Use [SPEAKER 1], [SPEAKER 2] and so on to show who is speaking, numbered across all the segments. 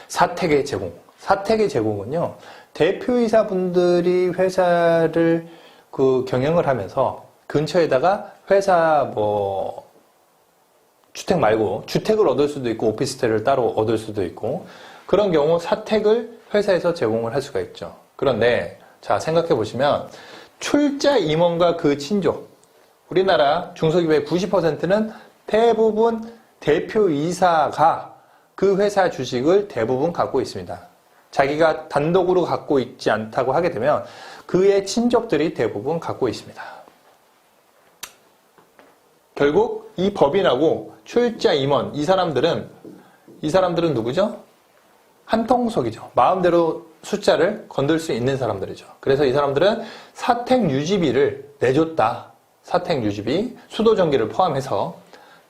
[SPEAKER 1] 사택의 제공. 사택의 제공은요, 대표이사분들이 회사를 경영을 하면서 근처에다가 회사 주택 말고 주택을 얻을 수도 있고 오피스텔을 따로 얻을 수도 있고 그런 경우 사택을 회사에서 제공을 할 수가 있죠. 그런데 자, 생각해 보시면 출자 임원과 그 친족, 우리나라 중소기업의 90%는 대부분 대표이사가 그 회사 주식을 대부분 갖고 있습니다. 자기가 단독으로 갖고 있지 않다고 하게 되면 그의 친족들이 대부분 갖고 있습니다. 결국 이 법인하고 출자 임원, 이 사람들은 누구죠? 한통속이죠. 마음대로 숫자를 건들 수 있는 사람들이죠. 그래서 이 사람들은 사택 유지비를 내줬다. 사택 유지비, 수도전기를 포함해서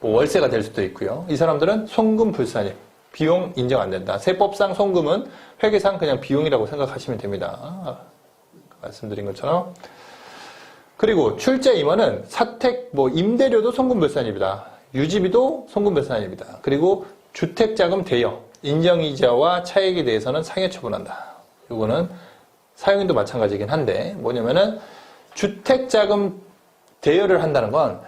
[SPEAKER 1] 월세가 될 수도 있고요. 이 사람들은 송금 불산입, 비용 인정 안 된다. 세법상 송금은 회계상 그냥 비용이라고 생각하시면 됩니다. 말씀드린 것처럼. 그리고 출자 임원은 사택 임대료도 송금불산입니다. 유지비도 송금불산입니다. 그리고 주택자금 대여, 인정이자와 차액에 대해서는 상해처분한다. 이거는 사용인도 마찬가지긴 한데 뭐냐면은 주택자금 대여를 한다는 건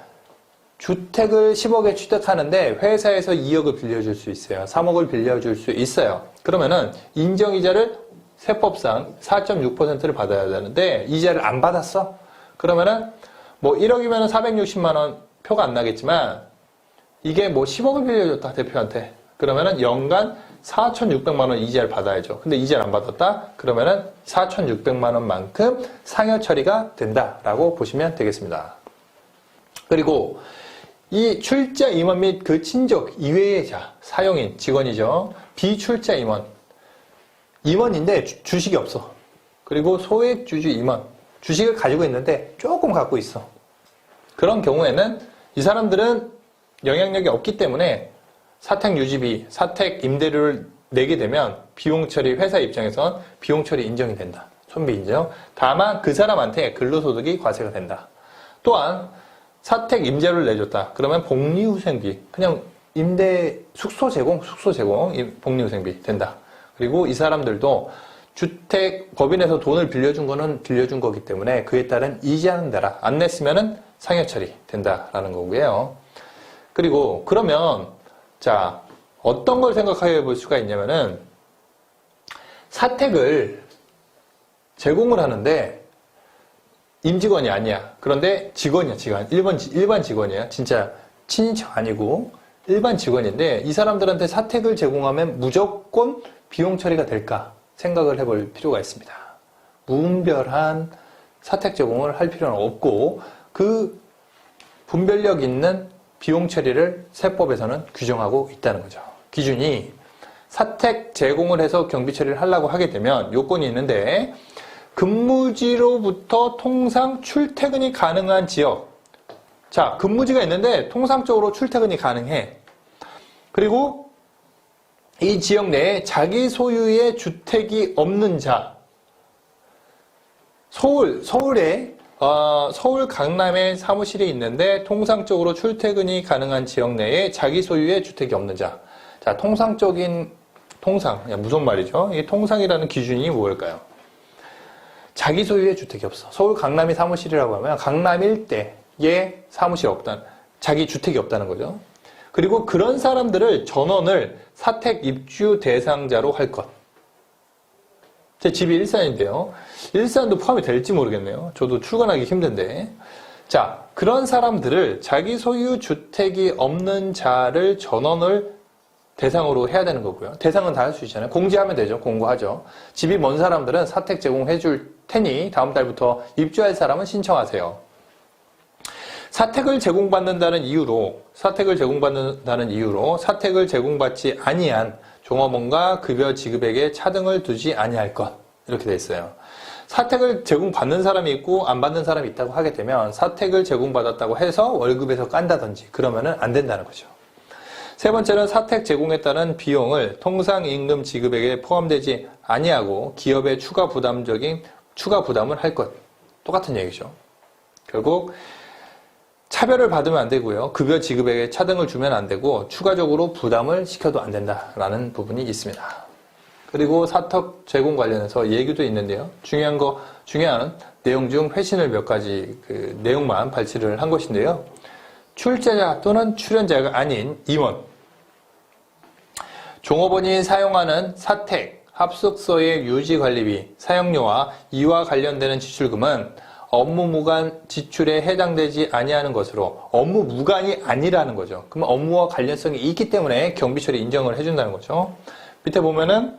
[SPEAKER 1] 주택을 10억에 취득하는데 회사에서 2억을 빌려줄 수 있어요. 3억을 빌려줄 수 있어요. 그러면은 인정이자를 세법상 4.6%를 받아야 되는데 이자를 안 받았어? 그러면은 1억이면 460만 원 표가 안 나겠지만 이게 10억을 빌려줬다 대표한테. 그러면은 연간 4,600만 원 이자를 받아야죠. 근데 이자를 안 받았다? 그러면은 4,600만 원만큼 상여 처리가 된다라고 보시면 되겠습니다. 그리고 이 출자 임원 및 그 친족 이외의 자, 사용인, 직원이죠. 비출자 임원. 임원인데 주식이 없어. 그리고 소액주주 임원. 주식을 가지고 있는데 조금 갖고 있어. 그런 경우에는 이 사람들은 영향력이 없기 때문에 사택 유지비, 사택 임대료를 내게 되면 비용 처리, 회사 입장에선 비용 처리 인정이 된다. 손비 인정. 다만 그 사람한테 근로소득이 과세가 된다. 또한 사택 임대료를 내줬다. 그러면 복리후생비, 그냥 숙소 제공, 복리후생비 된다. 그리고 이 사람들도 주택 법인에서 돈을 빌려준 거는 빌려준 거기 때문에 그에 따른 이자는 내라. 안 냈으면은 상여 처리 된다라는 거고요. 그리고 그러면 자, 어떤 걸 생각해 볼 수가 있냐면은 사택을 제공을 하는데 임직원이 아니야. 그런데 직원이야, 직원. 일반 직원이야. 진짜 친인척 아니고 일반 직원인데 이 사람들한테 사택을 제공하면 무조건 비용 처리가 될까 생각을 해볼 필요가 있습니다. 무분별한 사택 제공을 할 필요는 없고 그 분별력 있는 비용 처리를 세법에서는 규정하고 있다는 거죠. 기준이 사택 제공을 해서 경비 처리를 하려고 하게 되면 요건이 있는데 근무지로부터 통상 출퇴근이 가능한 지역. 자, 근무지가 있는데 통상적으로 출퇴근이 가능해. 그리고 이 지역 내에 자기 소유의 주택이 없는 자. 서울에 서울 강남에 사무실이 있는데 통상적으로 출퇴근이 가능한 지역 내에 자기 소유의 주택이 없는 자. 자, 통상, 무슨 말이죠? 이 통상이라는 기준이 뭘까요? 자기 소유의 주택이 없어. 서울 강남이 사무실이라고 하면 강남 일대에 사무실이 없다는, 자기 주택이 없다는 거죠. 그리고 그런 사람들을 전원을 사택 입주 대상자로 할 것. 제 집이 일산인데요. 일산도 포함이 될지 모르겠네요. 저도 출근하기 힘든데. 자, 그런 사람들을 자기 소유 주택이 없는 자를 전원을 대상으로 해야 되는 거고요. 대상은 다 할 수 있잖아요. 공지하면 되죠. 공고하죠. 집이 먼 사람들은 사택 제공해 줄 테니 다음 달부터 입주할 사람은 신청하세요. 사택을 제공받는다는 이유로 사택을 제공받지 아니한 종업원과 급여 지급액에 차등을 두지 아니할 것. 이렇게 돼 있어요. 사택을 제공받는 사람이 있고 안 받는 사람이 있다고 하게 되면 사택을 제공받았다고 해서 월급에서 깐다든지 그러면은 안 된다는 거죠. 세 번째는 사택 제공에 따른 비용을 통상임금 지급액에 포함되지 아니하고 기업의 추가 부담을 할 것. 똑같은 얘기죠. 결국 차별을 받으면 안 되고요. 급여 지급에 차등을 주면 안 되고 추가적으로 부담을 시켜도 안 된다라는 부분이 있습니다. 그리고 사턱 제공 관련해서 얘기도 있는데요. 중요한 내용 중 회신을 몇 가지 내용만 발췌를 한 것인데요. 출제자 또는 출연자가 아닌 임원, 종업원이 사용하는 사택, 합숙소의 유지관리비, 사용료와 이와 관련되는 지출금은 업무 무관 지출에 해당되지 아니하는 것으로 업무 무관이 아니라는 거죠. 그러면 업무와 관련성이 있기 때문에 경비처리 인정을 해준다는 거죠. 밑에 보면은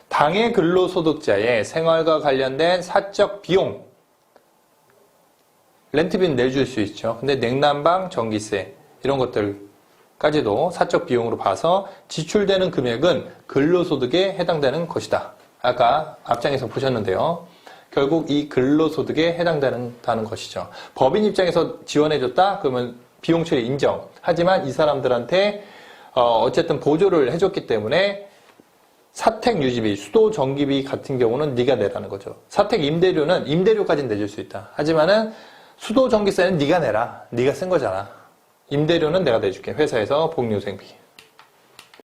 [SPEAKER 1] 당해 근로소득자의 생활과 관련된 사적 비용, 렌트비는 내줄 수 있죠. 근데 냉난방, 전기세 이런 것들까지도 사적 비용으로 봐서 지출되는 금액은 근로소득에 해당되는 것이다. 아까 앞장에서 보셨는데요. 결국 이 근로소득에 해당된다는 것이죠. 법인 입장에서 지원해줬다? 그러면 비용 처리 인정. 하지만 이 사람들한테 어쨌든 보조를 해줬기 때문에 사택 유지비, 수도 전기비 같은 경우는 네가 내라는 거죠. 사택 임대료는 임대료까지는 내줄 수 있다. 하지만은 수도 전기세는 네가 내라. 네가 쓴 거잖아. 임대료는 내가 내줄게. 회사에서 복리후생비.